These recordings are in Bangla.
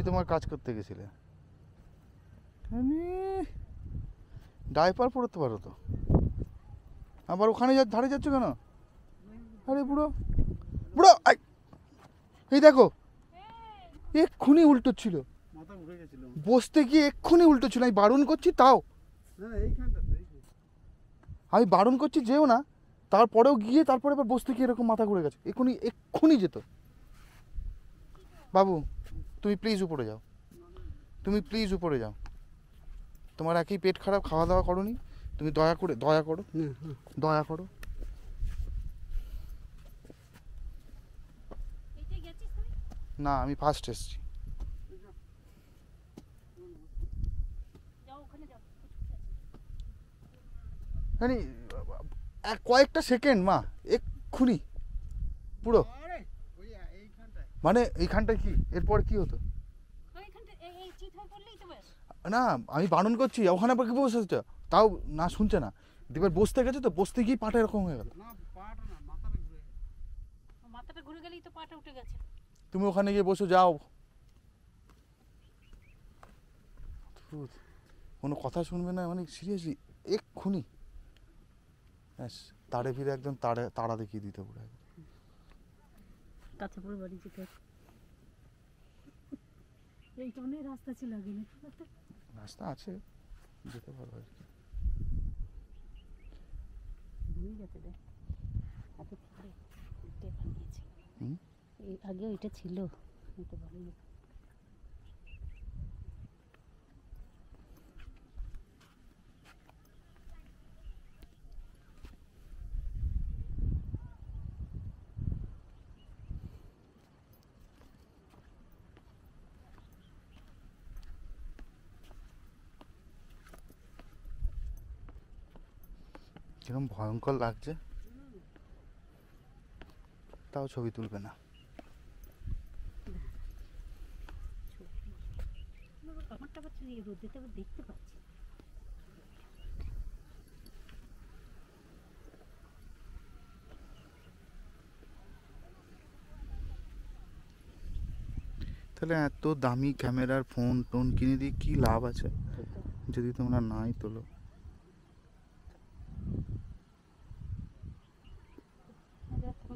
তোমার কাজ করতে গেছিলে? ডাইপার পরতে পারো তো, আবার ওখানে ধারে যাচ্ছ কেন? আরে বুড়ো বুড়ো, এই দেখো এক্ষুনি উল্টো ছিল, বসতে গিয়ে এক্ষুনি উল্টো ছিল। আমি বারণ করছি তাও, আমি বারণ করছি যেও না, তারপরেও গিয়ে তারপরে আবার বসতে গিয়ে এরকম মাথা ঘুরে গেছে। এক্ষুনি যেত। বাবু তুমি প্লিজ উপরে যাও, তুমি প্লিজ উপরে যাও। তোমার একই পেট খারাপ, খাওয়া দাওয়া করোনি, তুমি দয়া করো, দয়া করো। না আমি ফার্স্ট এসেছি। মানে কয়েকটা সেকেন্ড মা, এক্ষুনি পুরো। মানে এইখানটায় কি এরপর কি হতো? না আমি বারণ করছি, ওখানে আবার কি বসেছে, তাও না শুনছে না। এবার বসতে গেছে তো, বসতে গিয়ে পাটা এরকম হয়ে গেল। তুমি ওখানে গিয়ে বসে যাও, কোনো কথা শুনবে না, মানে সিরিয়াসলি এক্ষুনি ব্যাস তাড়ে ফিরে একদম তাড়া দেখিয়ে দিতে পুরো। কাছে পড়ে বাড়ি যেতে, এইটা অনেক রাস্তা ছিল আগে, রাস্তা আছে যেতে পারো আর কি। আগে ওইটা ছিল, কিরকম ভয়ঙ্কর লাগছে, তাও ছবি তুলবে না। দেখতে পাচ্ছি তাহলে এত দামি ক্যামেরার ফোন টোন কিনে দিয়ে কি লাভ আছে যদি তোমরা নাই তোলো?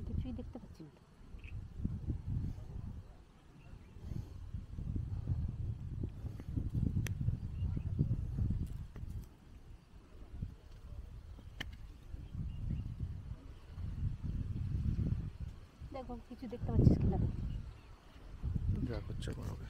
কিছুই দেখতে পাচ্ছি না। দেখো কিছু দেখতে পাচ্ছিস কিনা? যা করছে করবে।